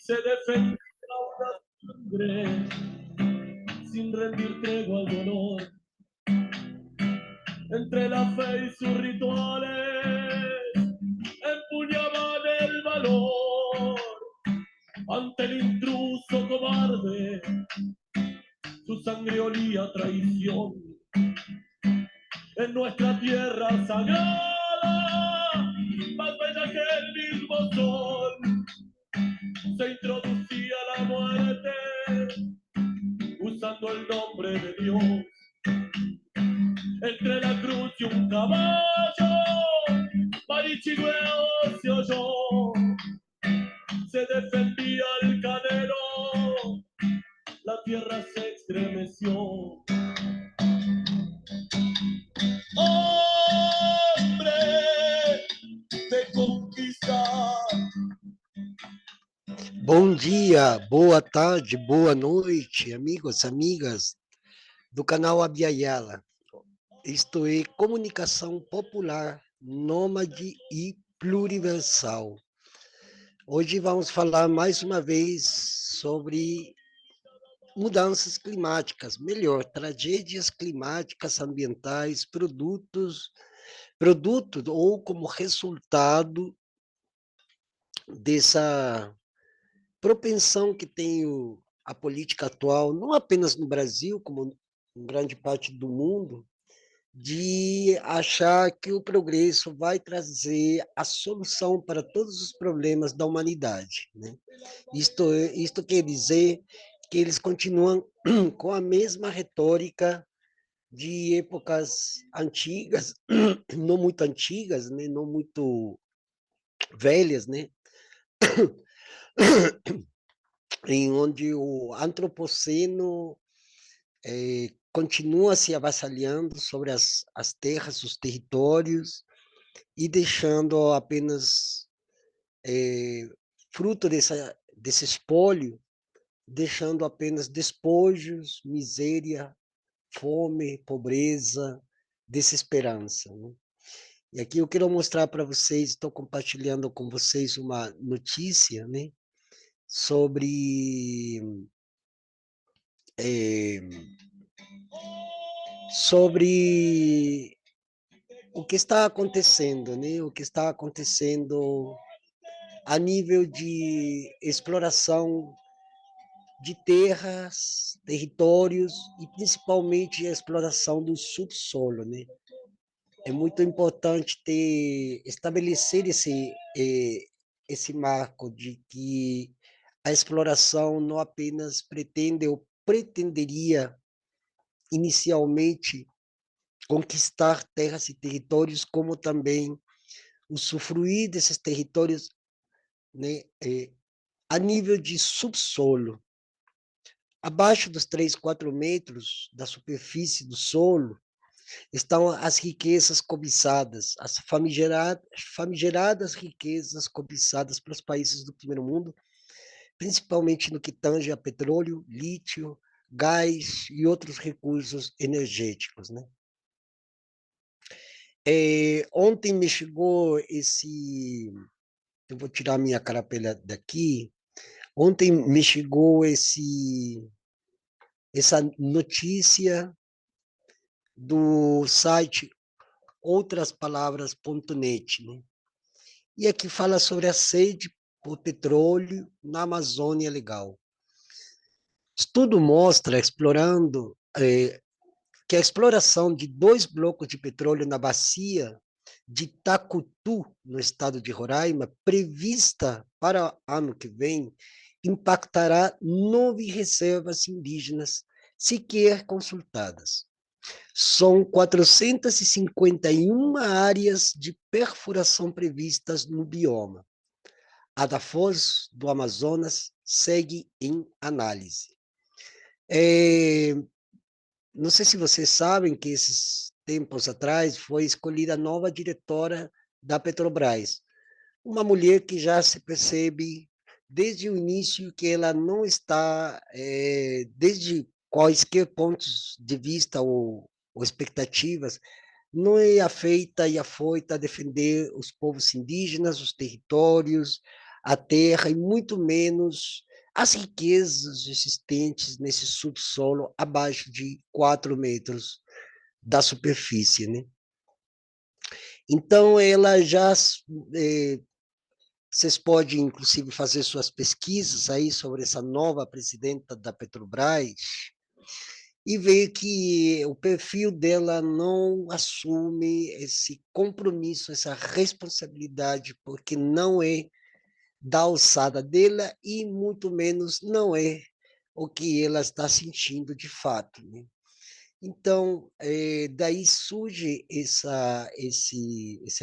se defendía una sangre sin rendir tregua al dolor. Entre la fe y sus rituales empuñaban el valor ante el intruso cobarde. Su sangre olía a traición. En nuestra tierra sagrada, más bella que el mismo sol, se introducía la muerte usando el nombre de Dios. Entre la cruz y un caballo, marichigüeo se oyó. Se defendía el canelo, la tierra se estremeció. Hombre de conquistar. Bom dia, boa tarde, boa noite, amigos, amigas do canal Abiyala. Isto é comunicação popular, nômade e pluriversal. Hoje vamos falar mais uma vez sobre mudanças climáticas, melhor, tragédias climáticas ambientais, produto ou como resultado dessa propensão que tem a política atual, não apenas no Brasil, como em grande parte do mundo, de achar que o progresso vai trazer a solução para todos os problemas da humanidade, né? Isto quer dizer que eles continuam com a mesma retórica de épocas antigas, não muito antigas, né? Não muito velhas, né? Em onde o antropoceno continua se avassalhando sobre as terras, os territórios, e deixando apenas fruto desse espólio, deixando apenas despojos, miséria, fome, pobreza, desesperança, né? E aqui eu quero mostrar para vocês, estou compartilhando com vocês uma notícia, né, sobre o que está acontecendo, né? O que está acontecendo a nível de exploração de terras, territórios e principalmente a exploração do subsolo, né? É muito importante estabelecer esse marco de que a exploração não apenas pretende ou pretenderia inicialmente conquistar terras e territórios, como também usufruir desses territórios, né, a nível de subsolo. Abaixo dos 3, 4 metros da superfície do solo estão as riquezas cobiçadas, as famigeradas riquezas cobiçadas pelos países do primeiro mundo, principalmente no que tange a petróleo, lítio, gás e outros recursos energéticos, né? Ontem me chegou eu vou tirar minha carapela daqui. Ontem me chegou essa notícia do site outraspalavras.net, né? E aqui fala sobre a sede por petróleo na Amazônia Legal. Estudo mostra, explorando, que a exploração de 2 blocos de petróleo na bacia de Tacutu, no estado de Roraima, prevista para ano que vem, impactará 9 reservas indígenas sequer consultadas. São 451 áreas de perfuração previstas no bioma. A da Foz do Amazonas segue em análise. Não sei se vocês sabem que esses tempos atrás foi escolhida a nova diretora da Petrobras, uma mulher que já se percebe desde o início que ela não está, desde quaisquer pontos de vista ou expectativas, não é afeita e afoita a defender os povos indígenas, os territórios, a terra e muito menos as riquezas existentes nesse subsolo abaixo de 4 metros da superfície, né? Então, ela já vocês podem, inclusive, fazer suas pesquisas aí sobre essa nova presidenta da Petrobras e ver que o perfil dela não assume esse compromisso, essa responsabilidade, porque não é da alçada dela e muito menos não é o que ela está sentindo de fato, né? Então, daí surge esse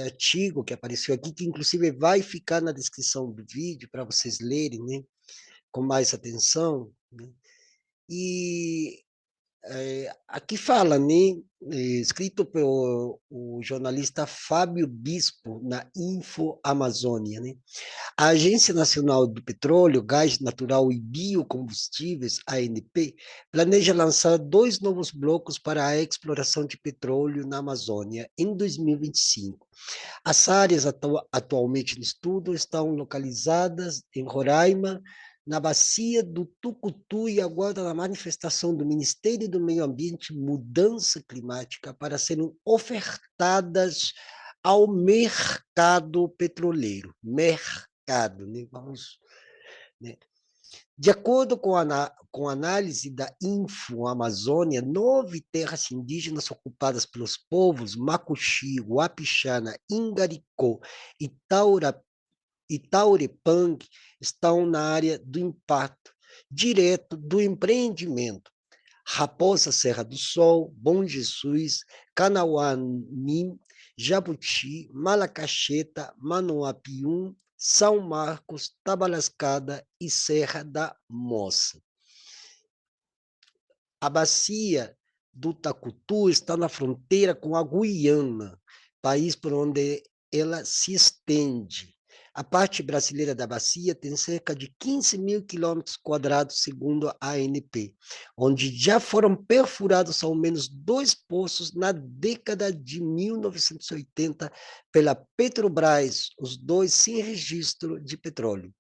artigo que apareceu aqui, que inclusive vai ficar na descrição do vídeo para vocês lerem, né, com mais atenção, né? E aqui fala, né, escrito pelo o jornalista Fábio Bispo na Info Amazônia, né? A Agência Nacional do Petróleo, Gás Natural e Biocombustíveis, ANP, planeja lançar 2 novos blocos para a exploração de petróleo na Amazônia em 2025. As áreas atualmente em estudo estão localizadas em Roraima, na bacia do Tucutu e aguardam a manifestação do Ministério do Meio Ambiente e Mudança Climática para serem ofertadas ao mercado petroleiro. Mercado, né? Vamos, né? De acordo com a análise da Info Amazônia, 9 terras indígenas ocupadas pelos povos Macuxi, Wapixana, Ingaricó e Taurepang estão na área do impacto direto do empreendimento. Raposa Serra do Sol, Bom Jesus, Canauanim, Jabuti, Malacacheta, Manoapium, São Marcos, Tabalascada e Serra da Moça. A bacia do Tacutu está na fronteira com a Guiana, país por onde ela se estende. A parte brasileira da bacia tem cerca de 15 mil quilômetros quadrados, segundo a ANP, onde já foram perfurados ao menos 2 poços na década de 1980 pela Petrobras, os 2 sem registro de petróleo.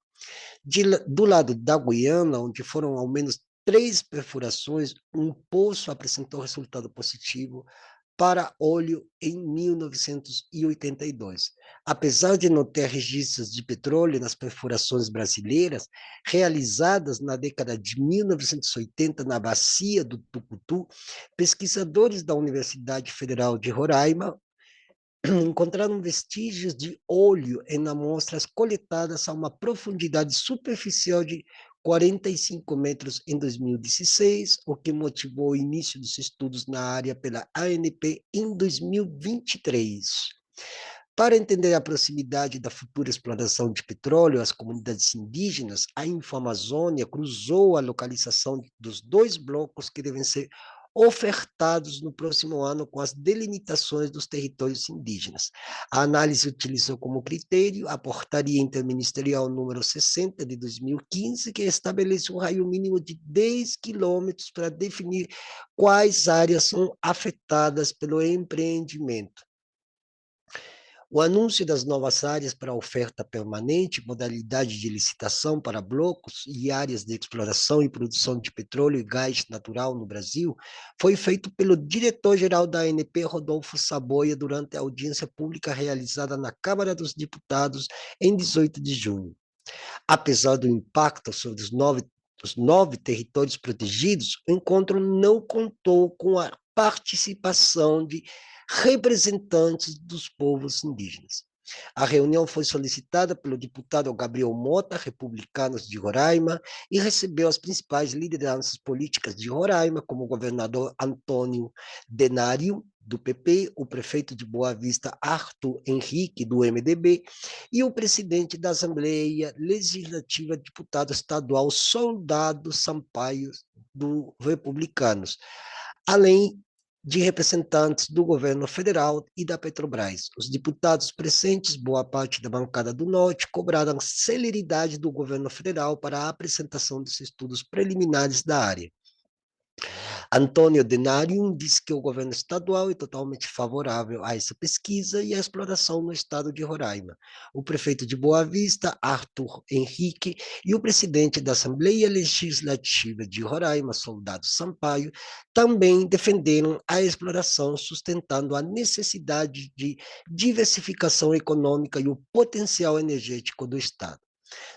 Do lado da Guiana, onde foram ao menos 3 perfurações, um poço apresentou resultado positivo para óleo em 1982. Apesar de não ter registros de petróleo nas perfurações brasileiras, realizadas na década de 1980 na bacia do Tucutu, pesquisadores da Universidade Federal de Roraima encontraram vestígios de óleo em amostras coletadas a uma profundidade superficial de 45 metros em 2016, o que motivou o início dos estudos na área pela ANP em 2023. Para entender a proximidade da futura exploração de petróleo às comunidades indígenas, a Infoamazônia cruzou a localização dos 2 blocos que devem ser ofertados no próximo ano com as delimitações dos territórios indígenas. A análise utilizou como critério a Portaria Interministerial número 60 de 2015, que estabelece um raio mínimo de 10 quilômetros para definir quais áreas são afetadas pelo empreendimento. O anúncio das novas áreas para oferta permanente, modalidade de licitação para blocos e áreas de exploração e produção de petróleo e gás natural no Brasil foi feito pelo diretor-geral da ANP, Rodolfo Saboia, durante a audiência pública realizada na Câmara dos Deputados em 18 de junho. Apesar do impacto sobre os 9 territórios protegidos, o encontro não contou com a participação de representantes dos povos indígenas. A reunião foi solicitada pelo deputado Gabriel Mota, republicanos de Roraima, e recebeu as principais lideranças políticas de Roraima, como o governador Antônio Denário, do PP, o prefeito de Boa Vista, Arthur Henrique, do MDB, e o presidente da Assembleia Legislativa, deputado estadual Soldado Sampaio, do Republicanos, além de representantes do governo federal e da Petrobras. Os deputados presentes, boa parte da bancada do Norte, cobraram celeridade do governo federal para a apresentação dos estudos preliminares da área. Antônio Denarium disse que o governo estadual é totalmente favorável a essa pesquisa e à exploração no estado de Roraima. O prefeito de Boa Vista, Arthur Henrique, e o presidente da Assembleia Legislativa de Roraima, Soldado Sampaio, também defenderam a exploração, sustentando a necessidade de diversificação econômica e o potencial energético do estado.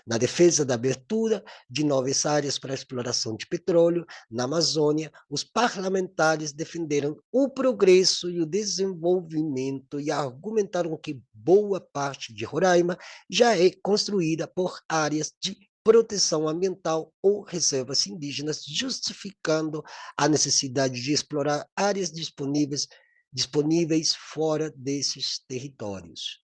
Na defesa da abertura de novas áreas para a exploração de petróleo na Amazônia, os parlamentares defenderam o progresso e o desenvolvimento e argumentaram que boa parte de Roraima já é construída por áreas de proteção ambiental ou reservas indígenas, justificando a necessidade de explorar áreas disponíveis fora desses territórios.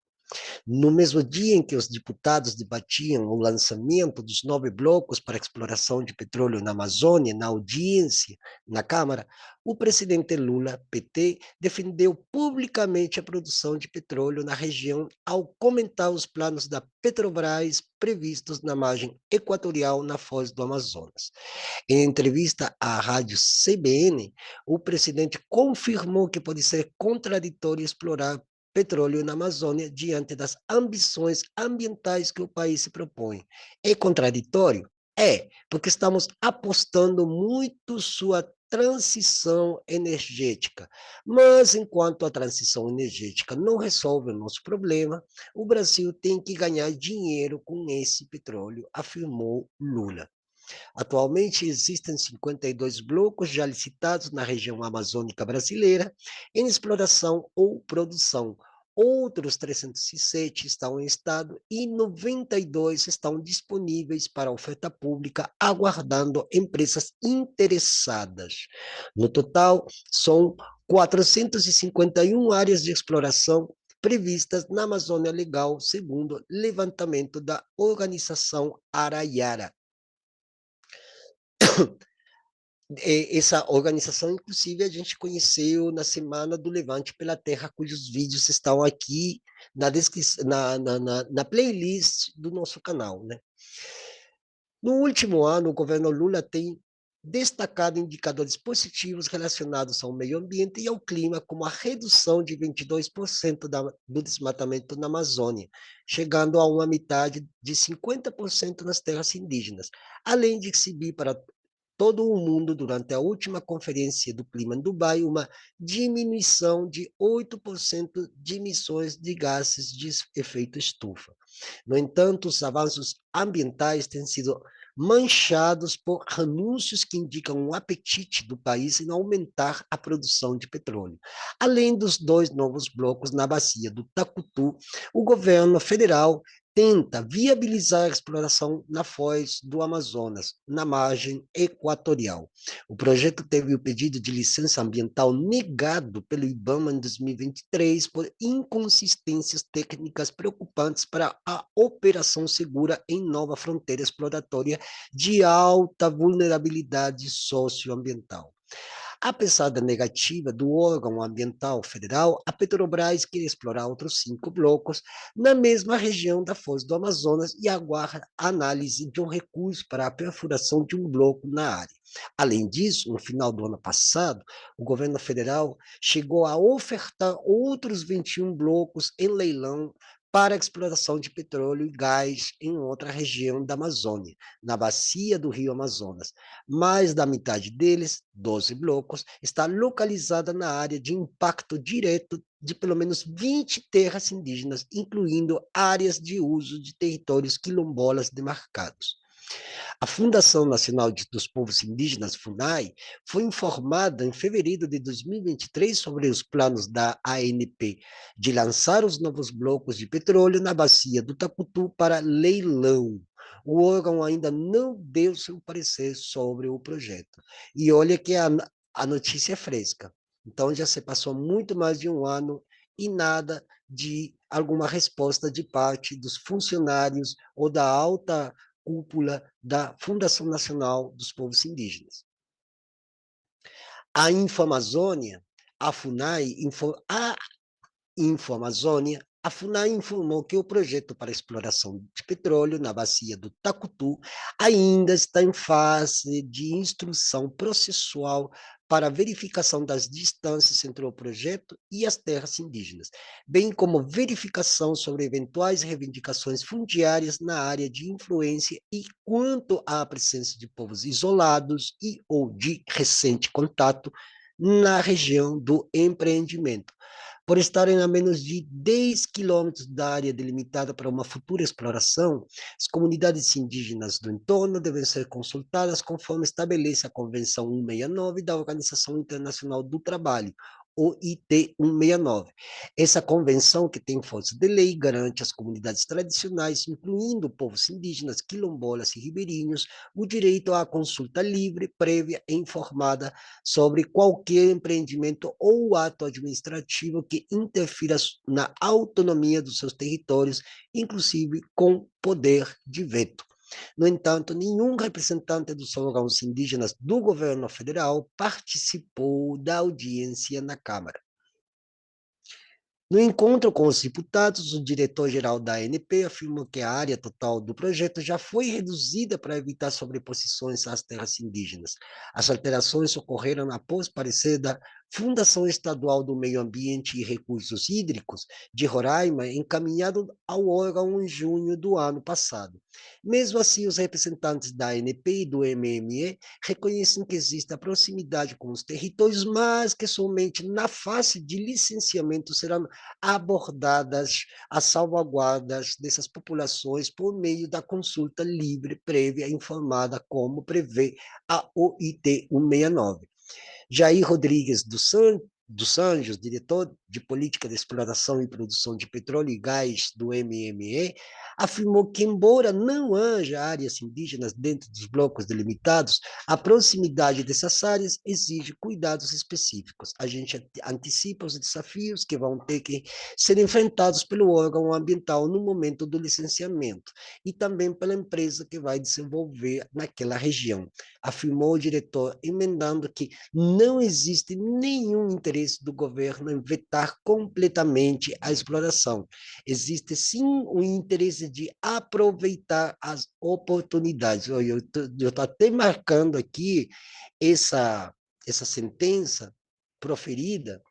No mesmo dia em que os deputados debatiam o lançamento dos 9 blocos para exploração de petróleo na Amazônia, na audiência na Câmara, o presidente Lula, PT, defendeu publicamente a produção de petróleo na região ao comentar os planos da Petrobras previstos na margem equatorial na foz do Amazonas. Em entrevista à rádio CBN, o presidente confirmou que pode ser contraditório explorar petróleo na Amazônia diante das ambições ambientais que o país se propõe. É contraditório? É, porque estamos apostando muito sua transição energética. Mas enquanto a transição energética não resolve o nosso problema, o Brasil tem que ganhar dinheiro com esse petróleo, afirmou Lula. Atualmente existem 52 blocos já licitados na região amazônica brasileira em exploração ou produção. Outros 307 estão em estado e 92 estão disponíveis para oferta pública, aguardando empresas interessadas. No total, são 451 áreas de exploração previstas na Amazônia Legal, segundo levantamento da organização Araiara. Essa organização, inclusive, a gente conheceu na Semana do Levante pela Terra, cujos vídeos estão aqui na playlist do nosso canal, né? No último ano, o governo Lula tem destacado indicadores positivos relacionados ao meio ambiente e ao clima, como a redução de 22% do desmatamento na Amazônia, chegando a uma metade de 50% nas terras indígenas, além de exibir para todo o mundo, durante a última conferência do clima em Dubai, uma diminuição de 8% de emissões de gases de efeito estufa. No entanto, os avanços ambientais têm sido manchados por anúncios que indicam um apetite do país em aumentar a produção de petróleo. Além dos 2 novos blocos na bacia do Tacutu, o governo federal tenta viabilizar a exploração na foz do Amazonas, na margem equatorial. O projeto teve o pedido de licença ambiental negado pelo IBAMA em 2023 por inconsistências técnicas preocupantes para a operação segura em nova fronteira exploratória de alta vulnerabilidade socioambiental. Apesar da negativa do órgão ambiental federal, a Petrobras quer explorar outros 5 blocos na mesma região da foz do Amazonas e aguarda a análise de um recurso para a perfuração de um bloco na área. Além disso, no final do ano passado, o governo federal chegou a ofertar outros 21 blocos em leilão para a exploração de petróleo e gás em outra região da Amazônia, na bacia do Rio Amazonas. Mais da metade deles, 12 blocos, está localizada na área de impacto direto de pelo menos 20 terras indígenas, incluindo áreas de uso de territórios quilombolas demarcados. A Fundação Nacional dos Povos Indígenas, FUNAI, foi informada em fevereiro de 2023 sobre os planos da ANP de lançar os novos blocos de petróleo na bacia do Tacutu para leilão. O órgão ainda não deu seu parecer sobre o projeto. E olha que a notícia é fresca. Então já se passou muito mais de um ano e nada de alguma resposta de parte dos funcionários ou da alta cúpula da Fundação Nacional dos Povos Indígenas. A InfoAmazônia, a FUNAI, a InfoAmazônia A FUNAI informou que o projeto para exploração de petróleo na bacia do Tacutu ainda está em fase de instrução processual para verificação das distâncias entre o projeto e as terras indígenas, bem como verificação sobre eventuais reivindicações fundiárias na área de influência e quanto à presença de povos isolados e ou de recente contato na região do empreendimento, por estarem a menos de 10 quilômetros da área delimitada para uma futura exploração. As comunidades indígenas do entorno devem ser consultadas conforme estabelece a Convenção 169 da Organização Internacional do Trabalho, OIT 169. Essa convenção, que tem força de lei, garante às comunidades tradicionais, incluindo povos indígenas, quilombolas e ribeirinhos, o direito à consulta livre, prévia e informada sobre qualquer empreendimento ou ato administrativo que interfira na autonomia dos seus territórios, inclusive com poder de veto. No entanto, nenhum representante dos órgãos indígenas do governo federal participou da audiência na Câmara. No encontro com os deputados, o diretor-geral da ANP afirmou que a área total do projeto já foi reduzida para evitar sobreposições às terras indígenas. As alterações ocorreram após parecer da Fundação Estadual do Meio Ambiente e Recursos Hídricos de Roraima, encaminhado ao órgão em junho do ano passado. Mesmo assim, os representantes da ANP e do MME reconhecem que existe a proximidade com os territórios, mas que somente na fase de licenciamento serão abordadas as salvaguardas dessas populações por meio da consulta livre, prévia e informada, como prevê a OIT 169. Jair Rodrigues dos Anjos, diretor de Política de Exploração e Produção de Petróleo e Gás do MME, afirmou que, embora não haja áreas indígenas dentro dos blocos delimitados, a proximidade dessas áreas exige cuidados específicos. A gente antecipa os desafios que vão ter que ser enfrentados pelo órgão ambiental no momento do licenciamento e também pela empresa que vai desenvolver naquela região, afirmou o diretor, emendando que não existe nenhum interesse do governo em vetar completamente a exploração. Existe sim o interesse de aproveitar as oportunidades. Eu estou até marcando aqui essa sentença proferida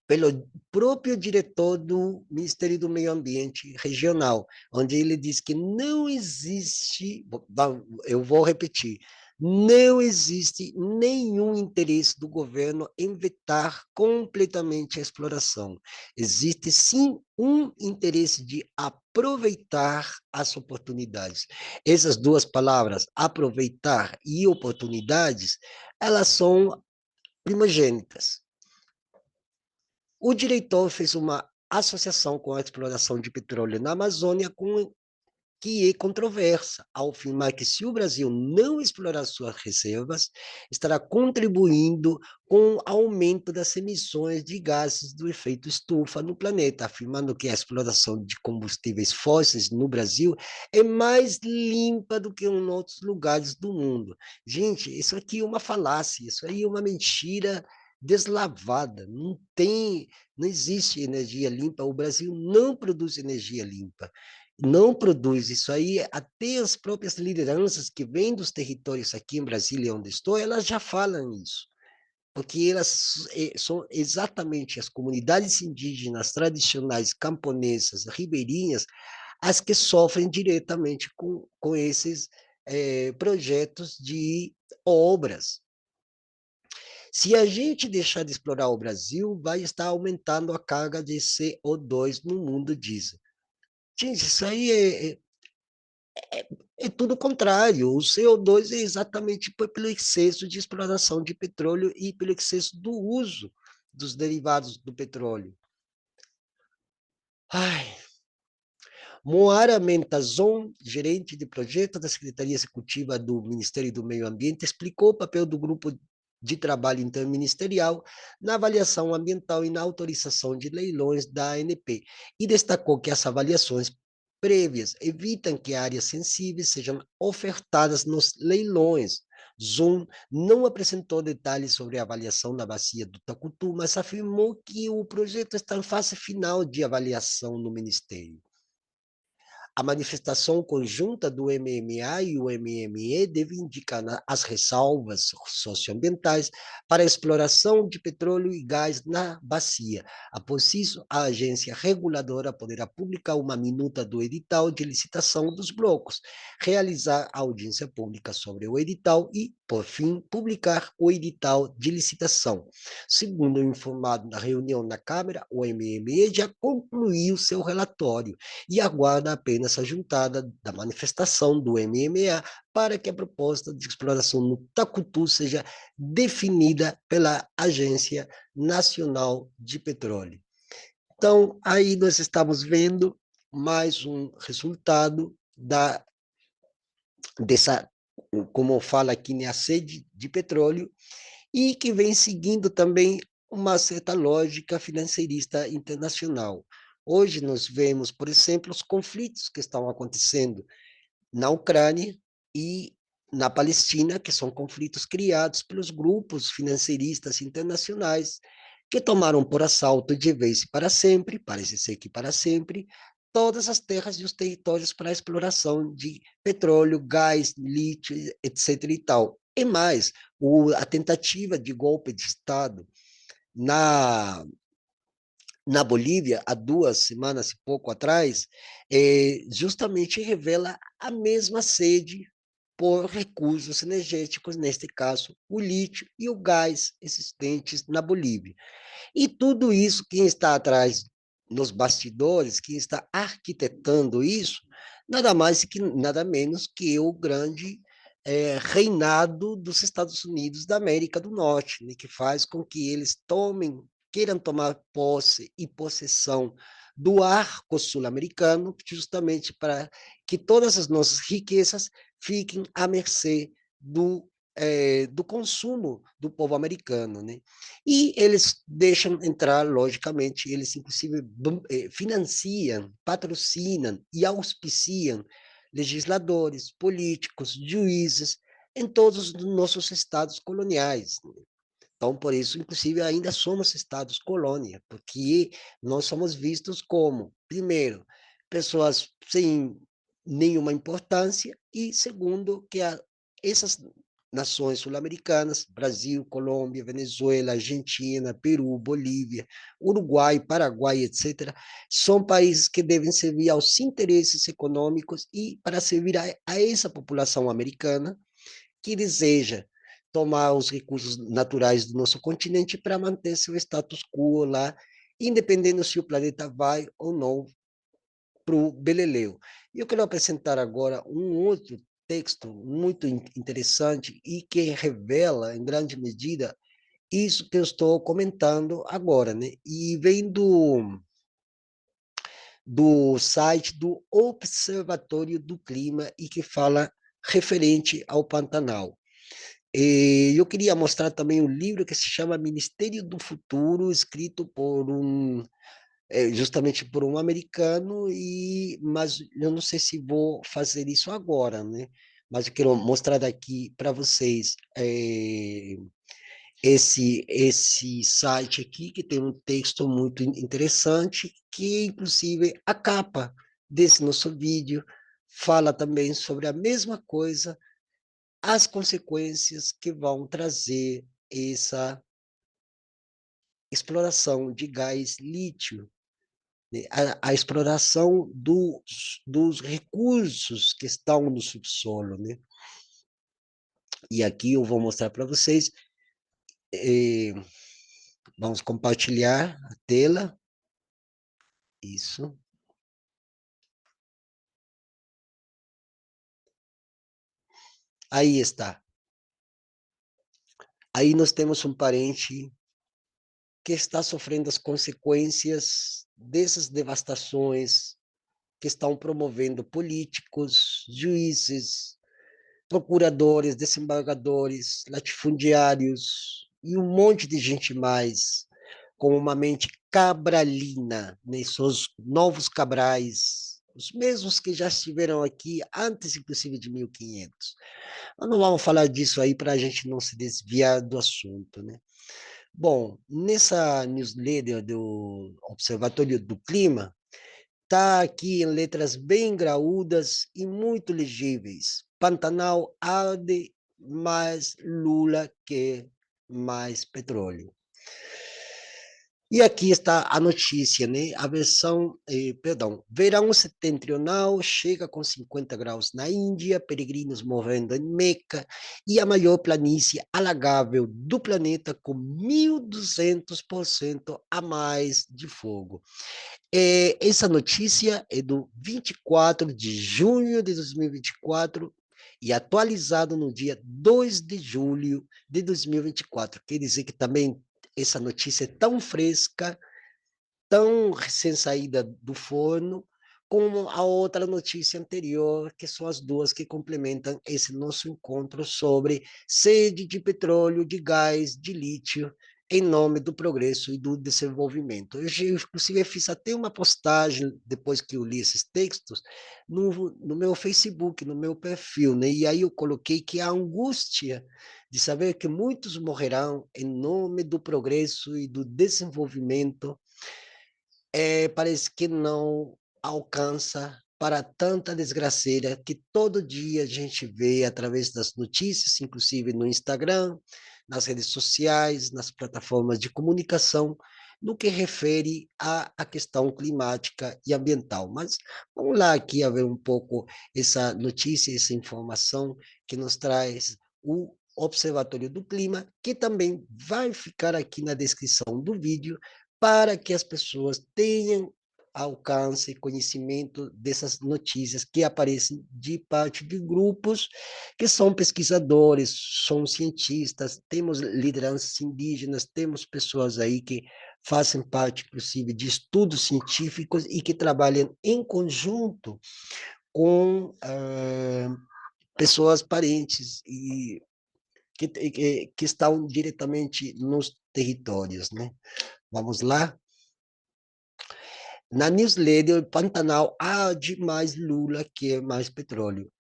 pelo próprio diretor do Ministério do Meio Ambiente Regional, onde ele diz que não existe, eu vou repetir, não existe nenhum interesse do governo em vetar completamente a exploração. Existe sim um interesse de aproveitar as oportunidades. Essas duas palavras, aproveitar e oportunidades, elas são primogênitas. O diretor fez uma associação com a exploração de petróleo na Amazônia, que é controversa, ao afirmar que se o Brasil não explorar suas reservas, estará contribuindo com o aumento das emissões de gases do efeito estufa no planeta, afirmando que a exploração de combustíveis fósseis no Brasil é mais limpa do que em outros lugares do mundo. Gente, isso aqui é uma falácia, isso aí é uma mentira deslavada, não existe energia limpa, o Brasil não produz energia limpa, não produz isso aí, até as próprias lideranças que vêm dos territórios aqui em Brasília, onde estou, elas já falam isso, porque elas são exatamente as comunidades indígenas tradicionais, camponesas, ribeirinhas, as que sofrem diretamente com esses projetos de obras. Se a gente deixar de explorar o Brasil, vai estar aumentando a carga de CO2 no mundo, dizem. Gente, isso aí é tudo o contrário. O CO2 é exatamente pelo excesso de exploração de petróleo e pelo excesso do uso dos derivados do petróleo. Ai. Moara Mentazon, gerente de projeto da Secretaria Executiva do Ministério do Meio Ambiente, explicou o papel do grupo de trabalho interministerial na avaliação ambiental e na autorização de leilões da ANP, e destacou que as avaliações prévias evitam que áreas sensíveis sejam ofertadas nos leilões, Zoom não apresentou detalhes sobre a avaliação da bacia do Tacutu, mas afirmou que o projeto está em fase final de avaliação no Ministério. A manifestação conjunta do MMA e o MME deve indicar as ressalvas socioambientais para a exploração de petróleo e gás na bacia. Após isso, a agência reguladora poderá publicar uma minuta do edital de licitação dos blocos, realizar audiência pública sobre o edital e, por fim, publicar o edital de licitação. Segundo informado na reunião na Câmara, o MME já concluiu seu relatório e aguarda apenas a juntada da manifestação do MMA para que a proposta de exploração no Tacutu seja definida pela Agência Nacional de Petróleo. Então, aí nós estamos vendo mais um resultado dessa, como fala aqui, né, a sede de petróleo, e que vem seguindo também uma certa lógica financeirista internacional. Hoje nós vemos, por exemplo, os conflitos que estão acontecendo na Ucrânia e na Palestina, que são conflitos criados pelos grupos financeiristas internacionais que tomaram por assalto de vez e para sempre, parece ser que para sempre, todas as terras e os territórios para a exploração de petróleo, gás, lítio, etc. e tal. E mais, a tentativa de golpe de Estado na Bolívia, há 2 semanas e pouco atrás, justamente revela a mesma sede por recursos energéticos, neste caso, o lítio e o gás existentes na Bolívia. E tudo isso, quem está atrás, nos bastidores, quem está arquitetando isso, nada mais que nada menos que o grande reinado dos Estados Unidos da América do Norte, né, que faz com que eles queiram tomar posse e possessão do arco sul-americano, justamente para que todas as nossas riquezas fiquem à mercê do consumo do povo americano, né? E eles deixam entrar, logicamente, eles inclusive financiam, patrocinam e auspiciam legisladores, políticos, juízes em todos os nossos estados coloniais. Então, por isso, inclusive, ainda somos estados colônia, porque nós somos vistos como, primeiro, pessoas sem nenhuma importância, e segundo, que essas nações sul-americanas, Brasil, Colômbia, Venezuela, Argentina, Peru, Bolívia, Uruguai, Paraguai, etc., são países que devem servir aos interesses econômicos e para servir a essa população americana que deseja tomar os recursos naturais do nosso continente para manter seu status quo lá, independente se o planeta vai ou não para o beleleu. E eu quero apresentar agora um outro texto muito interessante e que revela, em grande medida, isso que eu estou comentando agora, né? E vem do site do Observatório do Clima e que fala referente ao Pantanal. E eu queria mostrar também um livro que se chama Ministério do Futuro, escrito por justamente por um americano, mas eu não sei se vou fazer isso agora, né? Mas eu quero mostrar aqui para vocês esse site aqui, que tem um texto muito interessante, que inclusive a capa desse nosso vídeo fala também sobre a mesma coisa, as consequências que vão trazer essa exploração de gás lítio, né? A exploração dos recursos que estão no subsolo, né? E aqui eu vou mostrar para vocês, eh, vamos compartilhar a tela, isso. Aí está. Aí nós temos um parente que está sofrendo as consequências dessas devastações que estão promovendo políticos, juízes, procuradores, desembargadores, latifundiários e um monte de gente mais, com uma mente cabralina, né, seus novos cabrais, os mesmos que já estiveram aqui antes, inclusive, de 1500. Mas não vamos falar disso aí para a gente não se desviar do assunto, né? Bom, nessa newsletter do Observatório do Clima, está aqui em letras bem graúdas e muito legíveis. Pantanal arde, mais Lula quer mais petróleo. E aqui está a notícia, né? A versão, verão setentrional chega com 50 graus na Índia, peregrinos morrendo em Meca, e a maior planície alagável do planeta com 1.200% a mais de fogo. Essa notícia é do 24 de junho de 2024 e atualizado no dia 2 de julho de 2024. Quer dizer que também essa notícia é tão fresca, tão recém-saída do forno, como a outra notícia anterior, que são as duas que complementam esse nosso encontro sobre sede de petróleo, de gás, de lítio, em nome do progresso e do desenvolvimento. Eu, inclusive, fiz até uma postagem, depois que eu li esses textos, no meu Facebook, no meu perfil, né? E aí eu coloquei que a angústia de saber que muitos morrerão em nome do progresso e do desenvolvimento parece que não alcança para tanta desgraceira que todo dia a gente vê através das notícias, inclusive no Instagram, nas redes sociais, nas plataformas de comunicação, no que refere à questão climática e ambiental. Mas vamos lá aqui a ver um pouco essa notícia, essa informação que nos traz o Observatório do Clima, que também vai ficar aqui na descrição do vídeo, para que as pessoas tenham alcance e conhecimento dessas notícias que aparecem de parte de grupos que são pesquisadores, são cientistas, temos lideranças indígenas, temos pessoas aí que fazem parte, inclusive, de estudos científicos e que trabalham em conjunto com pessoas parentes e que estão diretamente nos territórios, né? Vamos lá? Na newsletter, Pantanal arde mais Lula quer mais petróleo.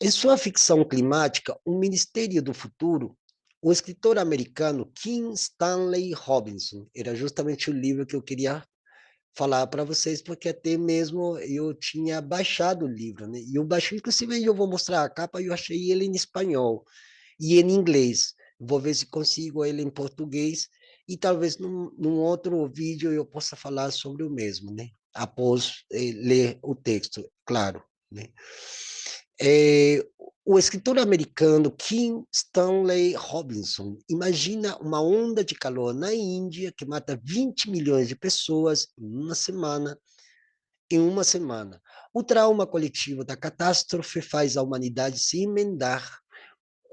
Em sua ficção climática, O Ministério do Futuro, o escritor americano Kim Stanley Robinson, era justamente o livro que eu queria falar para vocês, porque até mesmo eu tinha baixado o livro, né? E eu baixei, inclusive eu vou mostrar a capa, eu achei ele em espanhol e em inglês. Vou ver se consigo ele em português e talvez num outro vídeo eu possa falar sobre o mesmo, né? Após ler o texto, claro, né? É, o escritor americano Kim Stanley Robinson imagina uma onda de calor na Índia que mata 20 milhões de pessoas em uma semana. O trauma coletivo da catástrofe faz a humanidade se emendar.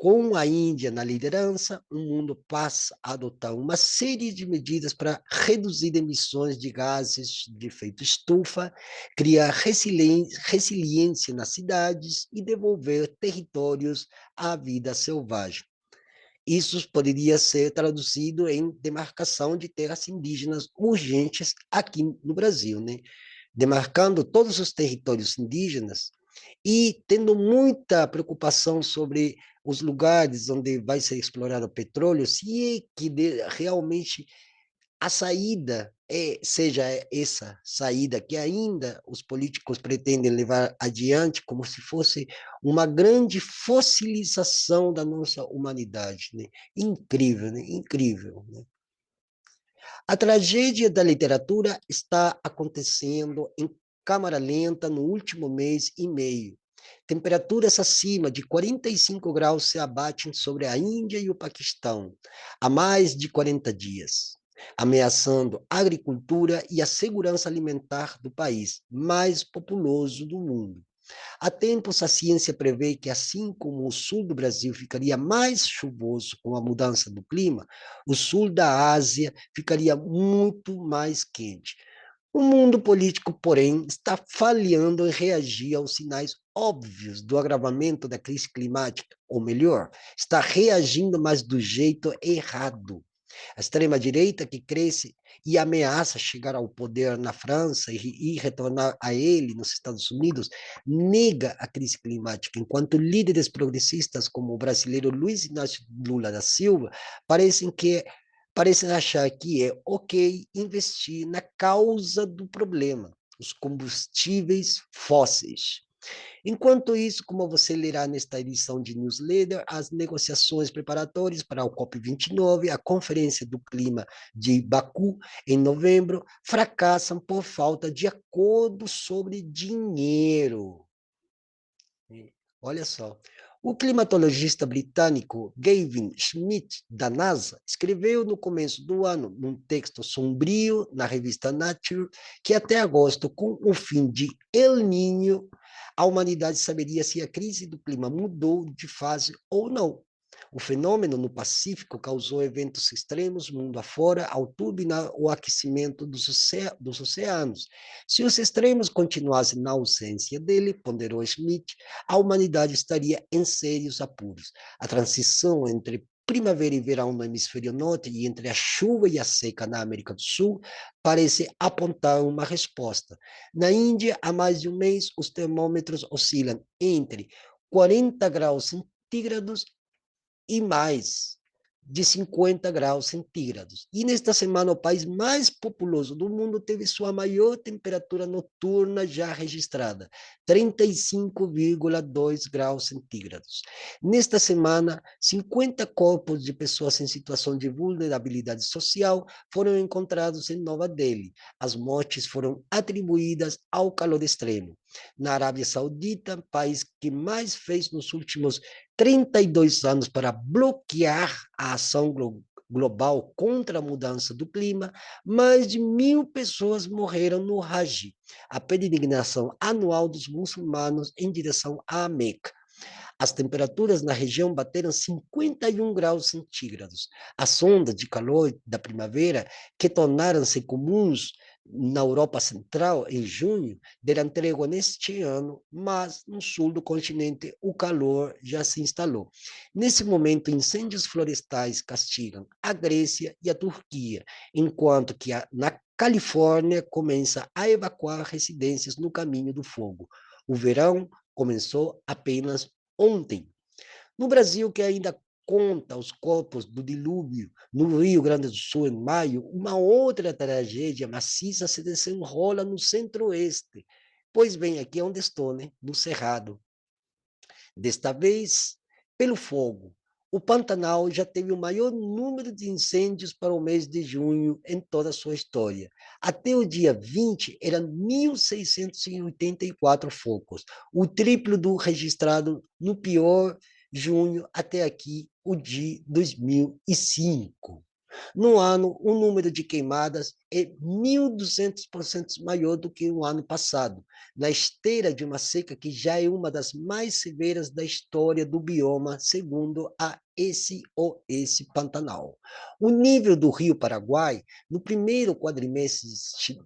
Com a Índia na liderança, o mundo passa a adotar uma série de medidas para reduzir emissões de gases de efeito estufa, criar resiliência nas cidades e devolver territórios à vida selvagem. Isso poderia ser traduzido em demarcação de terras indígenas urgentes aqui no Brasil, né? Demarcando todos os territórios indígenas e tendo muita preocupação sobre os lugares onde vai ser explorado o petróleo, se é que realmente a saída seja essa saída que ainda os políticos pretendem levar adiante como se fosse uma grande fossilização da nossa humanidade, né? Incrível, né? Incrível, né? A tragédia da literatura está acontecendo em câmara lenta no último mês e meio. Temperaturas acima de 45 graus se abatem sobre a Índia e o Paquistão há mais de 40 dias, ameaçando a agricultura e a segurança alimentar do país mais populoso do mundo. Há tempos, a ciência prevê que, assim como o sul do Brasil ficaria mais chuvoso com a mudança do clima, o sul da Ásia ficaria muito mais quente. O mundo político, porém, está falhando em reagir aos sinais óbvios do agravamento da crise climática, ou melhor, está reagindo, mas do jeito errado. A extrema-direita, que cresce e ameaça chegar ao poder na França e retornar a ele nos Estados Unidos, nega a crise climática, enquanto líderes progressistas como o brasileiro Luiz Inácio Lula da Silva parecem achar que é ok investir na causa do problema, os combustíveis fósseis. Enquanto isso, como você lerá nesta edição de newsletter, as negociações preparatórias para o COP29, a Conferência do Clima de Baku, em novembro, fracassam por falta de acordo sobre dinheiro. Olha só. O climatologista britânico Gavin Schmidt, da NASA, escreveu no começo do ano, num texto sombrio na revista Nature, que até agosto, com o fim de El Niño, a humanidade saberia se a crise do clima mudou de fase ou não. O fenômeno no Pacífico causou eventos extremos mundo afora ao turbinar o aquecimento dos oceanos. Se os extremos continuassem na ausência dele, ponderou Schmidt, a humanidade estaria em sérios apuros. A transição entre primavera e verão no hemisfério norte e entre a chuva e a seca na América do Sul parece apontar uma resposta. Na Índia, há mais de um mês, os termômetros oscilam entre 40 graus centígrados e mais de 50 graus centígrados. E nesta semana, o país mais populoso do mundo teve sua maior temperatura noturna já registrada, 35,2 graus centígrados. Nesta semana, 50 corpos de pessoas em situação de vulnerabilidade social foram encontrados em Nova Delhi. As mortes foram atribuídas ao calor extremo. Na Arábia Saudita, país que mais fez nos últimos 32 anos para bloquear a ação global contra a mudança do clima, mais de 1.000 pessoas morreram no Hajj, a peregrinação anual dos muçulmanos em direção à Meca. As temperaturas na região bateram 51 graus centígrados. As ondas de calor da primavera, que tornaram-se comuns na Europa Central em junho, deram trégua neste ano, mas no sul do continente o calor já se instalou. Nesse momento, incêndios florestais castigam a Grécia e a Turquia, enquanto que na Califórnia começa a evacuar residências no caminho do fogo. O verão começou apenas ontem. No Brasil, que ainda conta os corpos do dilúvio no Rio Grande do Sul em maio, uma outra tragédia maciça se desenrola no centro-oeste. Pois bem, aqui é onde estou, né? No Cerrado. Desta vez, pelo fogo. O Pantanal já teve o maior número de incêndios para o mês de junho em toda a sua história. Até o dia 20, eram 1.684 focos, o triplo do registrado no pior junho até aqui, o de 2005. No ano, o número de queimadas é 1.200% maior do que o ano passado, na esteira de uma seca que já é uma das mais severas da história do bioma, segundo a SOS Pantanal. O nível do Rio Paraguai, no primeiro quadrimestre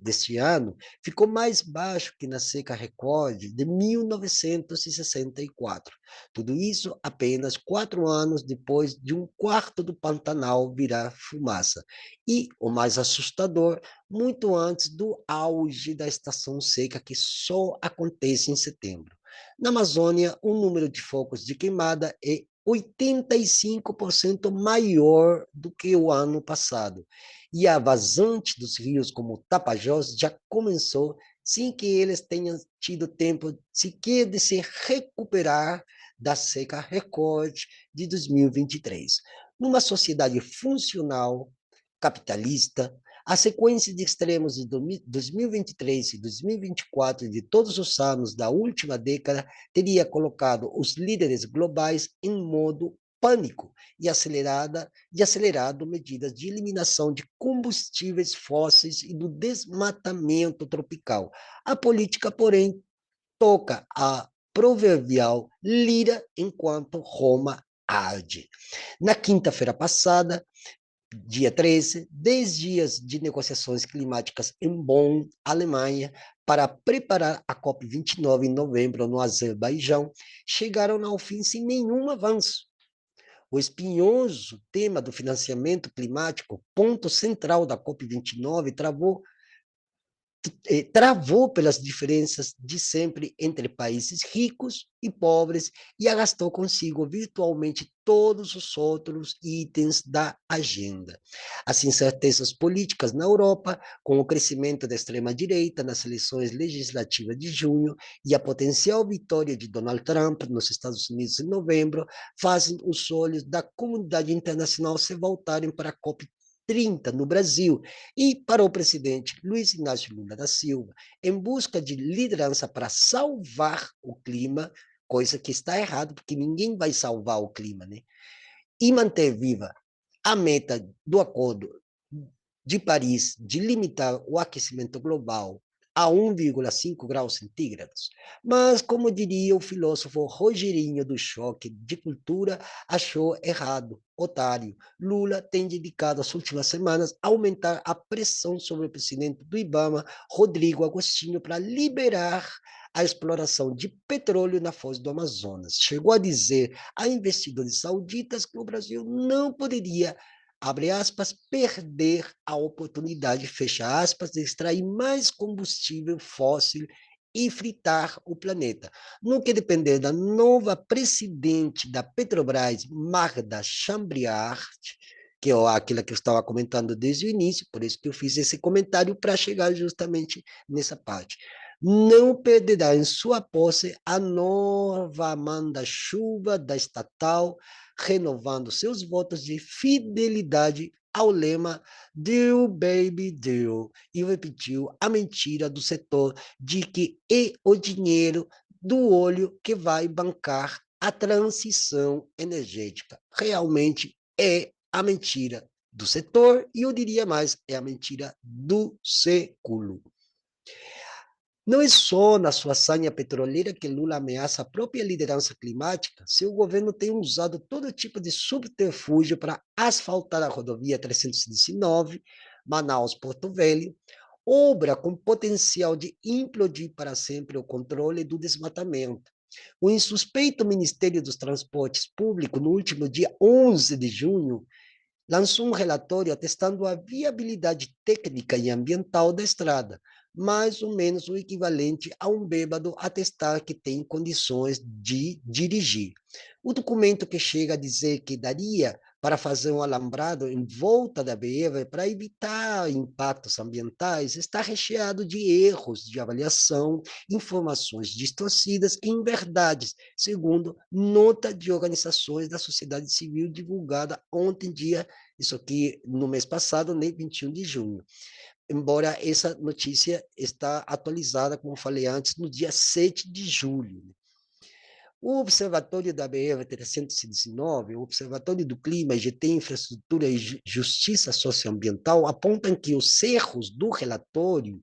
deste ano, ficou mais baixo que na seca recorde de 1964. Tudo isso apenas 4 anos depois de um quarto do Pantanal virar fumaça. E, o mais assustador, muito antes do auge da estação seca, que só acontece em setembro. Na Amazônia, o número de focos de queimada é 85% maior do que o ano passado. E a vazante dos rios, como o Tapajós, já começou sem que eles tenham tido tempo sequer de se recuperar da seca recorde de 2023. Numa sociedade funcional, capitalista, a sequência de extremos de 2023 e 2024 e de todos os anos da última década teria colocado os líderes globais em modo pânico e acelerado medidas de eliminação de combustíveis fósseis e do desmatamento tropical. A política, porém, toca a proverbial lira enquanto Roma arde. Na quinta-feira passada, dia 13, 10 dias de negociações climáticas em Bonn, Alemanha, para preparar a COP29 em novembro no Azerbaijão, chegaram ao fim sem nenhum avanço. O espinhoso tema do financiamento climático, ponto central da COP29, travou pelas diferenças de sempre entre países ricos e pobres e arrastou consigo virtualmente todos os outros itens da agenda. As incertezas políticas na Europa, com o crescimento da extrema-direita nas eleições legislativas de junho e a potencial vitória de Donald Trump nos Estados Unidos em novembro, fazem os olhos da comunidade internacional se voltarem para a COP30 no Brasil, e para o presidente Luiz Inácio Lula da Silva, em busca de liderança para salvar o clima, coisa que está errada, porque ninguém vai salvar o clima, né? E manter viva a meta do Acordo de Paris de limitar o aquecimento global a 1,5 graus centígrados. Mas, como diria o filósofo Rogerinho do Choque de Cultura, achou errado, otário. Lula tem dedicado as últimas semanas a aumentar a pressão sobre o presidente do IBAMA, Rodrigo Agostinho, para liberar a exploração de petróleo na foz do Amazonas. Chegou a dizer a investidores sauditas que o Brasil não poderia, abre aspas, perder a oportunidade, fecha aspas, de extrair mais combustível fóssil e fritar o planeta. No que depender da nova presidente da Petrobras, Magda Chambriard, que é aquela que eu estava comentando desde o início, por isso que eu fiz esse comentário para chegar justamente nessa parte. Não perderá em sua posse a nova manda-chuva da estatal, renovando seus votos de fidelidade ao lema "Deal, baby, deal", e repetiu a mentira do setor de que é o dinheiro do olho que vai bancar a transição energética. Realmente é a mentira do setor, e eu diria mais, é a mentira do século. Não é só na sua sanha petroleira que Lula ameaça a própria liderança climática. Seu governo tem usado todo tipo de subterfúgio para asfaltar a rodovia 319, Manaus-Porto Velho, obra com potencial de implodir para sempre o controle do desmatamento. O insuspeito Ministério dos Transportes Públicos, no último dia 11 de junho, lançou um relatório atestando a viabilidade técnica e ambiental da estrada, mais ou menos o equivalente a um bêbado atestar que tem condições de dirigir. O documento, que chega a dizer que daria para fazer um alambrado em volta da BR para evitar impactos ambientais, está recheado de erros de avaliação, informações distorcidas e inverdades, segundo nota de organizações da sociedade civil divulgada ontem, isso aqui no mês passado, nem 21 de junho. Embora essa notícia está atualizada, como falei antes, no dia 7 de julho. O Observatório da BR-319, o Observatório do Clima, IGT, Infraestrutura e Justiça Socioambiental, apontam que os erros do relatório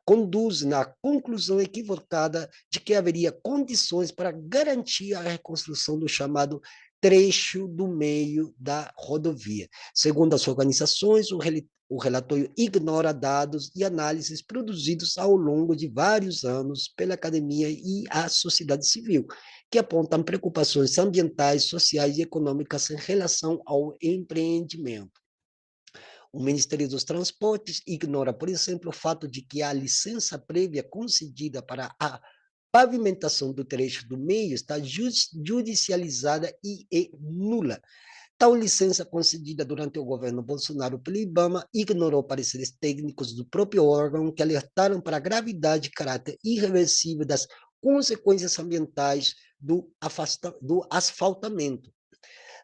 conduzem à conclusão equivocada de que haveria condições para garantir a reconstrução do chamado trecho do meio da rodovia. Segundo as organizações, o relatório ignora dados e análises produzidos ao longo de vários anos pela academia e a sociedade civil, que apontam preocupações ambientais, sociais e econômicas em relação ao empreendimento. O Ministério dos Transportes ignora, por exemplo, o fato de que a licença prévia concedida para a pavimentação do trecho do meio está judicializada e é nula. Tal licença, concedida durante o governo Bolsonaro pelo IBAMA, ignorou pareceres técnicos do próprio órgão que alertaram para a gravidade e caráter irreversível das consequências ambientais do asfaltamento.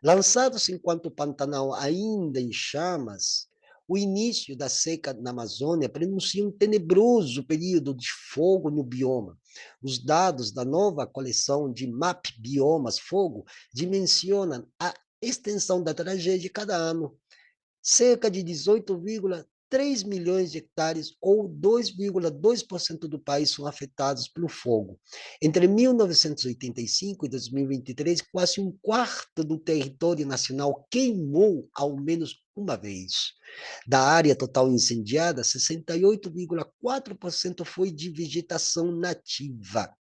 Lançados enquanto o Pantanal ainda em chamas, o início da seca na Amazônia prenuncia um tenebroso período de fogo no bioma. Os dados da nova coleção de MAP Biomas Fogo dimensionam a extensão da tragédia cada ano. Cerca de 18,3 milhões de hectares, ou 2,2% do país, são afetados pelo fogo. Entre 1985 e 2023, quase um quarto do território nacional queimou ao menos uma vez. Da área total incendiada, 68,4% foi de vegetação nativa.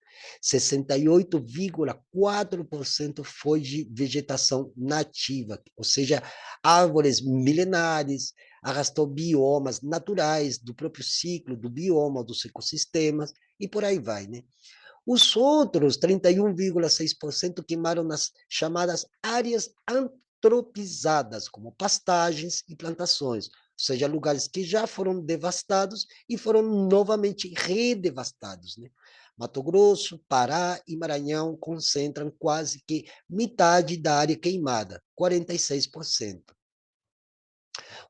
68,4% foi de vegetação nativa, ou seja, árvores milenares, arrastou biomas naturais do próprio ciclo do bioma, dos ecossistemas, e por aí vai, né? Os outros 31,6% queimaram nas chamadas áreas antropizadas, como pastagens e plantações, ou seja, lugares que já foram devastados e foram novamente redevastados, né? Mato Grosso, Pará e Maranhão concentram quase que metade da área queimada, 46%.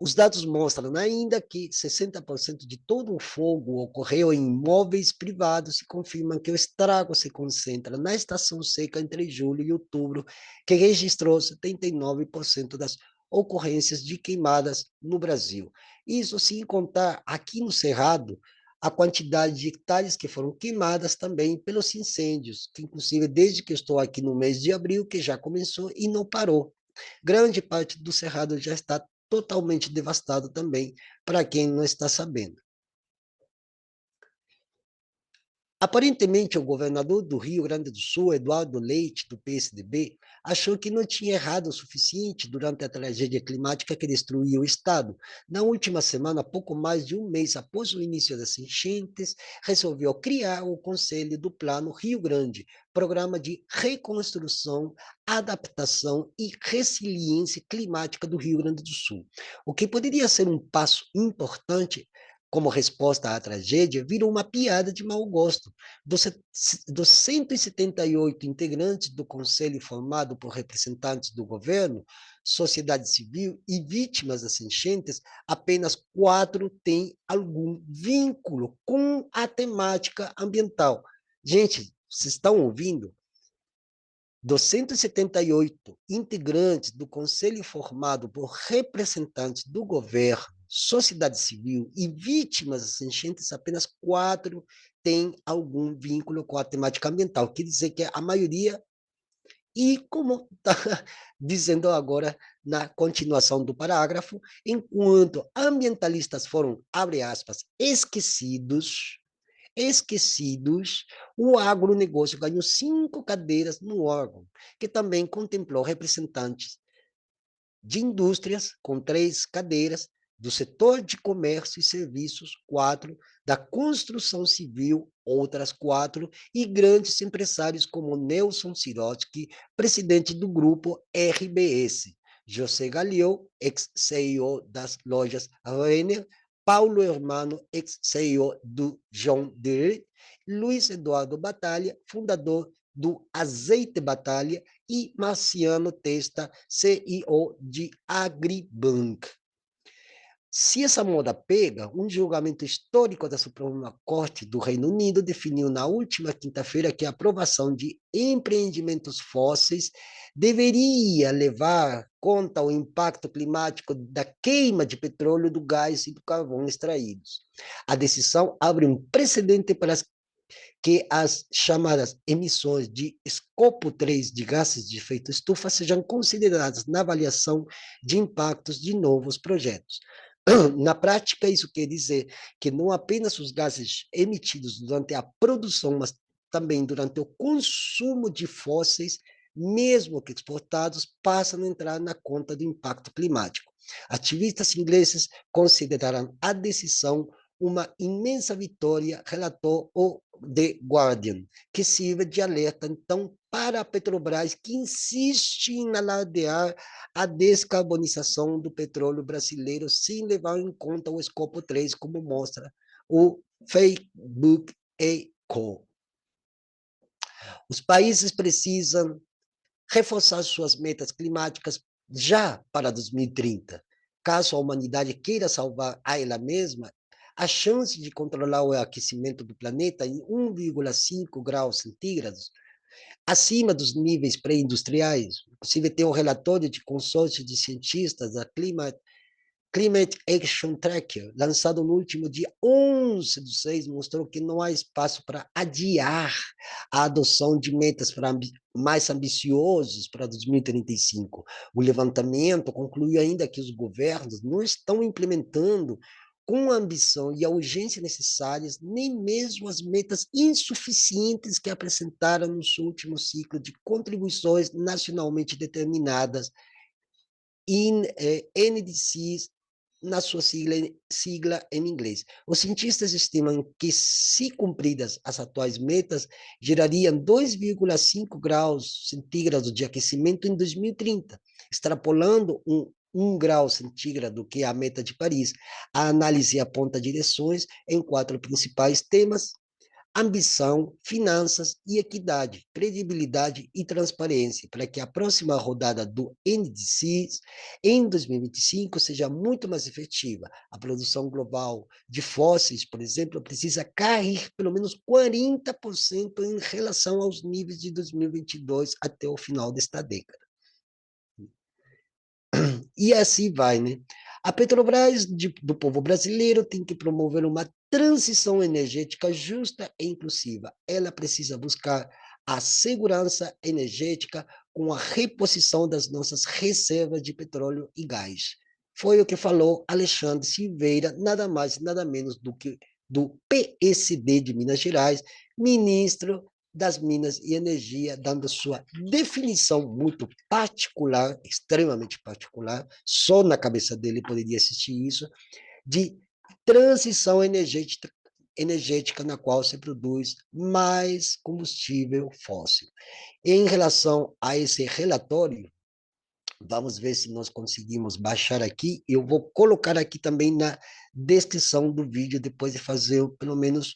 Os dados mostram ainda que 60% de todo o fogo ocorreu em imóveis privados e confirmam que o estrago se concentra na estação seca entre julho e outubro, que registrou 79% das ocorrências de queimadas no Brasil. Isso sem contar aqui no Cerrado, a quantidade de hectares que foram queimadas também pelos incêndios, que inclusive desde que eu estou aqui no mês de abril, que já começou e não parou. Grande parte do Cerrado já está totalmente devastado também, para quem não está sabendo. Aparentemente, o governador do Rio Grande do Sul, Eduardo Leite, do PSDB, achou que não tinha errado o suficiente durante a tragédia climática que destruiu o estado. Na última semana, pouco mais de um mês após o início das enchentes, resolveu criar o Conselho do Plano Rio Grande, programa de reconstrução, adaptação e resiliência climática do Rio Grande do Sul. O que poderia ser um passo importante como resposta à tragédia, virou uma piada de mau gosto. Dos 178 integrantes do Conselho formado por representantes do governo, sociedade civil e vítimas das enchentes, apenas 4 têm algum vínculo com a temática ambiental. Gente, vocês estão ouvindo? Dos 178 integrantes do Conselho formado por representantes do governo, sociedade civil e vítimas das enchentes, apenas 4 têm algum vínculo com a temática ambiental. Quer dizer que a maioria, e como está dizendo agora na continuação do parágrafo, enquanto ambientalistas foram, abre aspas, esquecidos, o agronegócio ganhou 5 cadeiras no órgão, que também contemplou representantes de indústrias, com 3 cadeiras, do setor de comércio e serviços, 4, da construção civil, outras 4, e grandes empresários como Nelson Sirotsky, presidente do grupo RBS, José Galió, ex-CEO das lojas Renner, Paulo Hermano, ex-CEO do John Deere, Luiz Eduardo Batalha, fundador do Azeite Batalha, e Marciano Testa, CEO de Agribank. Se essa moda pega, um julgamento histórico da Suprema Corte do Reino Unido definiu na última quinta-feira que a aprovação de empreendimentos fósseis deveria levar conta o impacto climático da queima de petróleo, do gás e do carvão extraídos. A decisão abre um precedente para que as chamadas emissões de escopo 3 de gases de efeito estufa sejam consideradas na avaliação de impactos de novos projetos. Na prática, isso quer dizer que não apenas os gases emitidos durante a produção, mas também durante o consumo de fósseis, mesmo que exportados, passam a entrar na conta do impacto climático. Ativistas ingleses consideraram a decisão uma imensa vitória, relatou o The Guardian, que sirva de alerta, então, para a Petrobras, que insiste em alardear a descarbonização do petróleo brasileiro sem levar em conta o escopo 3, como mostra o Facebook Eco. Os países precisam reforçar suas metas climáticas já para 2030. Caso a humanidade queira salvar a ela mesma, a chance de controlar o aquecimento do planeta em 1,5 graus centígrados, acima dos níveis pré-industriais. Inclusive, tem um relatório de consórcio de cientistas da Climate Action Tracker, lançado no último dia 11/6, mostrou que não há espaço para adiar a adoção de metas mais ambiciosos para 2035. O levantamento conclui ainda que os governos não estão implementando com a ambição e a urgência necessárias, nem mesmo as metas insuficientes que apresentaram no seu último ciclo de contribuições nacionalmente determinadas, NDCs, na sua sigla em inglês. Os cientistas estimam que, se cumpridas as atuais metas, gerariam 2,5 graus centígrados de aquecimento em 2030, extrapolando 1 grau centígrado, que é a meta de Paris. A análise aponta direções em 4 principais temas: ambição, finanças e equidade, credibilidade e transparência, para que a próxima rodada do NDCs em 2025 seja muito mais efetiva. A produção global de fósseis, por exemplo, precisa cair pelo menos 40% em relação aos níveis de 2022 até o final desta década. E assim vai, né? A Petrobras do povo brasileiro tem que promover uma transição energética justa e inclusiva. Ela precisa buscar a segurança energética com a reposição das nossas reservas de petróleo e gás. Foi o que falou Alexandre Silveira, nada mais, nada menos do que do PSD de Minas Gerais, ministro das Minas e Energia, dando sua definição muito particular, extremamente particular, só na cabeça dele poderia existir isso, de transição energética na qual se produz mais combustível fóssil. Em relação a esse relatório, vamos ver se nós conseguimos baixar aqui. Eu vou colocar aqui também na descrição do vídeo, depois de fazer pelo menos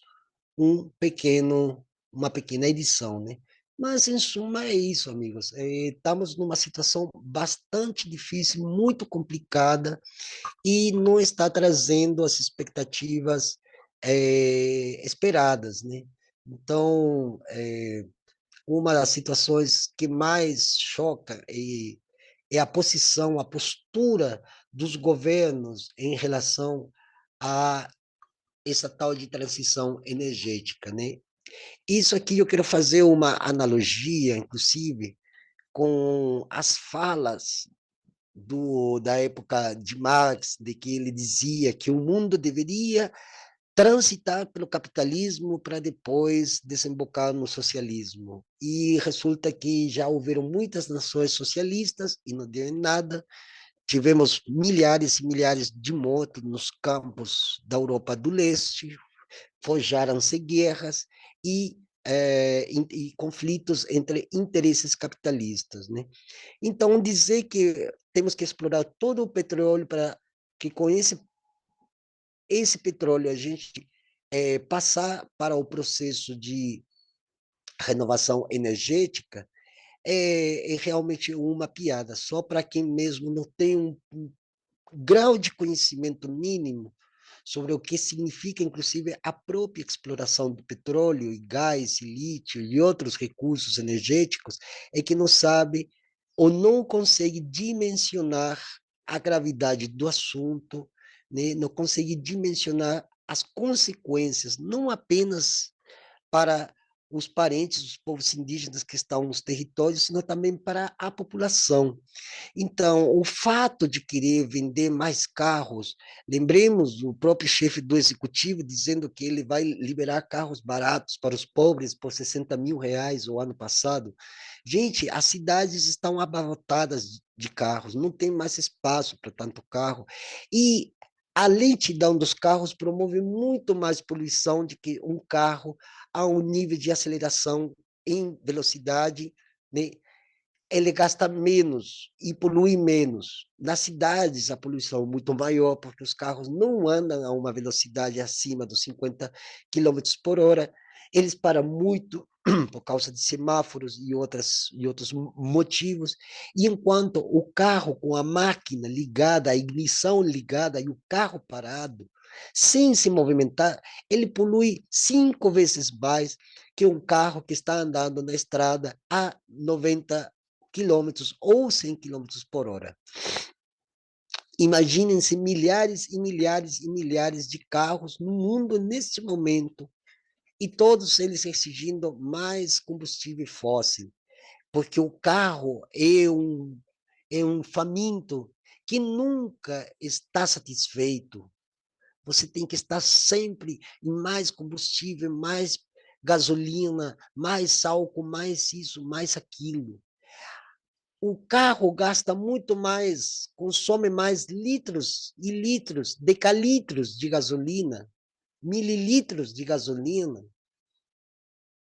uma pequena edição, né? Mas, em suma, é isso, amigos. Estamos numa situação bastante difícil, muito complicada, e não está trazendo as expectativas esperadas, né? Então, uma das situações que mais choca é a posição, a postura dos governos em relação a essa tal de transição energética, né? Isso aqui eu quero fazer uma analogia, inclusive, com as falas da época de Marx, de que ele dizia que o mundo deveria transitar pelo capitalismo para depois desembocar no socialismo. E resulta que já houveram muitas nações socialistas e não deu em nada. Tivemos milhares e milhares de mortos nos campos da Europa do Leste, forjaram-se guerras e conflitos entre interesses capitalistas, né? Então, dizer que temos que explorar todo o petróleo para que com esse petróleo a gente passar para o processo de renovação energética é realmente uma piada, só para quem mesmo não tem um grau de conhecimento mínimo sobre o que significa, inclusive, a própria exploração do petróleo e gás, e lítio e outros recursos energéticos, é que não sabe ou não consegue dimensionar a gravidade do assunto, né? Não consegue dimensionar as consequências, não apenas para os parentes, os povos indígenas que estão nos territórios, sino também para a população. Então, o fato de querer vender mais carros, lembremos o próprio chefe do executivo dizendo que ele vai liberar carros baratos para os pobres por 60 mil reais o ano passado. Gente, as cidades estão abarrotadas de carros, não tem mais espaço para tanto carro. E a lentidão dos carros promove muito mais poluição do que um carro a um nível de aceleração em velocidade, né? Ele gasta menos e polui menos. Nas cidades, a poluição é muito maior, porque os carros não andam a uma velocidade acima dos 50 quilômetros por hora. Eles param muito por causa de semáforos e outros motivos. E enquanto o carro com a máquina ligada, a ignição ligada e o carro parado, sem se movimentar, ele polui 5 vezes mais que um carro que está andando na estrada a 90 quilômetros ou 100 quilômetros por hora. Imaginem-se milhares e milhares e milhares de carros no mundo neste momento, e todos eles exigindo mais combustível fóssil, porque o carro é um faminto que nunca está satisfeito, Você tem que estar sempre em mais combustível, mais gasolina, mais álcool, mais isso, mais aquilo. O carro gasta muito mais, consome mais litros e litros, decalitros de gasolina, mililitros de gasolina,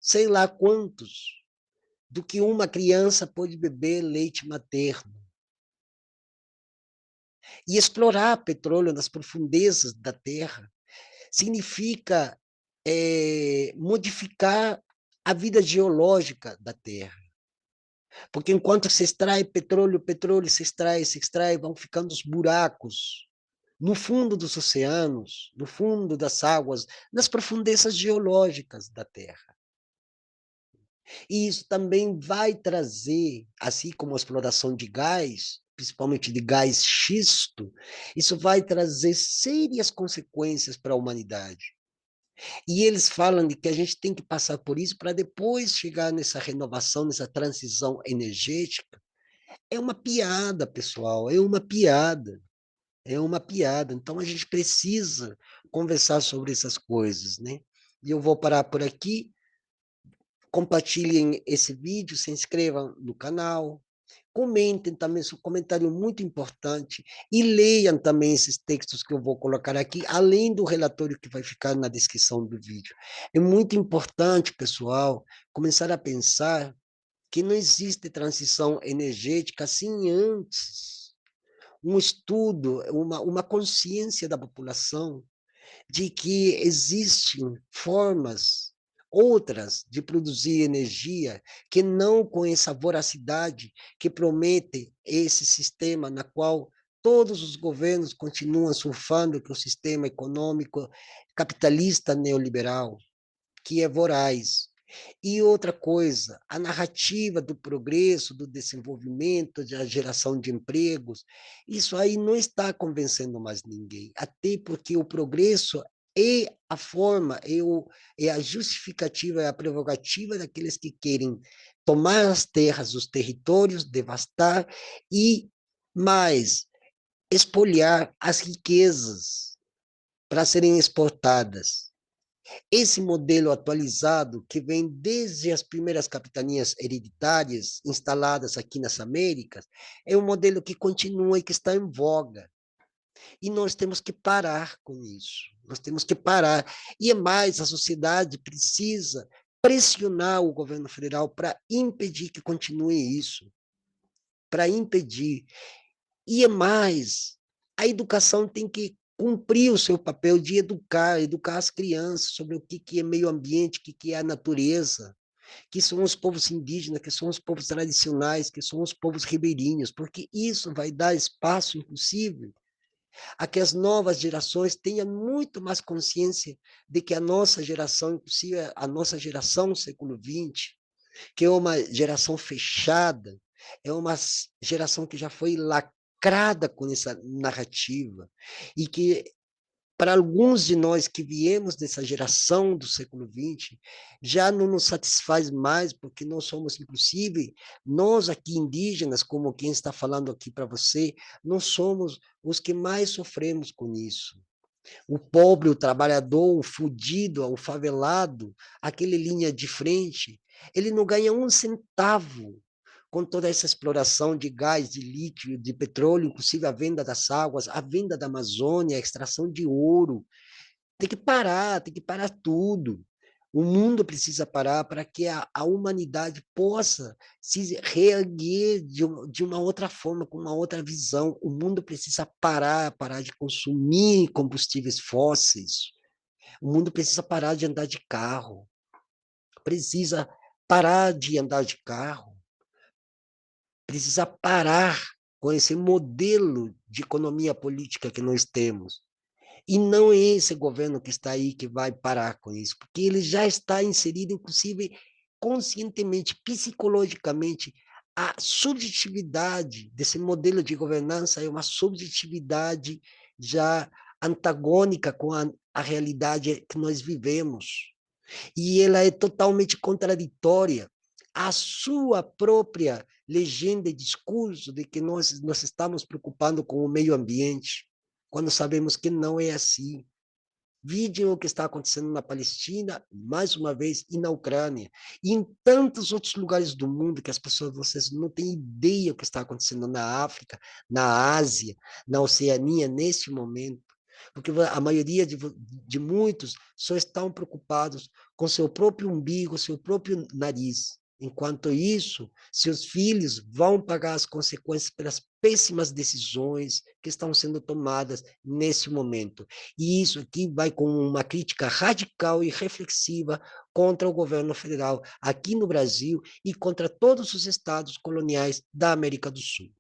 sei lá quantos, do que uma criança pode beber leite materno. E explorar petróleo nas profundezas da terra significa modificar a vida geológica da terra. Porque enquanto se extrai petróleo, petróleo se extrai, vão ficando os buracos no fundo dos oceanos, no fundo das águas, nas profundezas geológicas da Terra. E isso também vai trazer, assim como a exploração de gás, principalmente de gás xisto, isso vai trazer sérias consequências para a humanidade. E eles falam de que a gente tem que passar por isso para depois chegar nessa renovação, nessa transição energética. É uma piada, pessoal, é uma piada. É uma piada. Então, a gente precisa conversar sobre essas coisas, né? E eu vou parar por aqui. Compartilhem esse vídeo, se inscrevam no canal, comentem também, seu comentário muito importante, e leiam também esses textos que eu vou colocar aqui, além do relatório que vai ficar na descrição do vídeo. É muito importante, pessoal, começar a pensar que não existe transição energética sem antes um estudo, uma consciência da população de que existem formas outras de produzir energia que não com essa voracidade que promete esse sistema na qual todos os governos continuam surfando, que é o sistema econômico capitalista neoliberal, que é voraz. E outra coisa, a narrativa do progresso, do desenvolvimento, da geração de empregos, isso aí não está convencendo mais ninguém, até porque o progresso é a forma, é a justificativa, é a prerrogativa daqueles que querem tomar as terras, os territórios, devastar e mais, expoliar as riquezas para serem exportadas. Esse modelo atualizado, que vem desde as primeiras capitanias hereditárias instaladas aqui nas Américas, é um modelo que continua e que está em voga. E nós temos que parar com isso. Nós temos que parar. E é mais, a sociedade precisa pressionar o governo federal para impedir que continue isso. Para impedir. E é mais, a educação tem que cumprir o seu papel de educar, educar as crianças sobre o que é meio ambiente, o que é a natureza, que são os povos indígenas, que são os povos tradicionais, que são os povos ribeirinhos, porque isso vai dar espaço, inclusive, a que as novas gerações tenham muito mais consciência de que a nossa geração, inclusive a nossa geração século XX, que é uma geração fechada, é uma geração que já foi lacrada com essa narrativa, e que, para alguns de nós que viemos dessa geração do século XX, já não nos satisfaz mais, porque nós somos, inclusive, nós aqui indígenas, como quem está falando aqui para você, nós somos os que mais sofremos com isso. O pobre, o trabalhador, o fudido, o favelado, aquele linha de frente, ele não ganha um centavo com toda essa exploração de gás, de lítio, de petróleo, inclusive a venda das águas, a venda da Amazônia, a extração de ouro. Tem que parar tudo. O mundo precisa parar para que a humanidade possa se reerguer de uma outra forma, com uma outra visão. O mundo precisa parar de consumir combustíveis fósseis. O mundo precisa parar de andar de carro. Precisa parar de andar de carro. Precisa parar com esse modelo de economia política que nós temos. E não é esse governo que está aí que vai parar com isso, porque ele já está inserido, inclusive, conscientemente, psicologicamente, a subjetividade desse modelo de governança é uma subjetividade já antagônica com a realidade que nós vivemos. E ela é totalmente contraditória à sua própria legenda e discurso de que nós estamos preocupando com o meio ambiente, quando sabemos que não é assim. Vide o que está acontecendo na Palestina, mais uma vez, e na Ucrânia, e em tantos outros lugares do mundo que as pessoas, vocês não têm ideia o que está acontecendo na África, na Ásia, na Oceania, neste momento. Porque a maioria de muitos só estão preocupados com seu próprio umbigo, seu próprio nariz. Enquanto isso, seus filhos vão pagar as consequências pelas péssimas decisões que estão sendo tomadas nesse momento. E isso aqui vai com uma crítica radical e reflexiva contra o governo federal aqui no Brasil e contra todos os estados coloniais da América do Sul.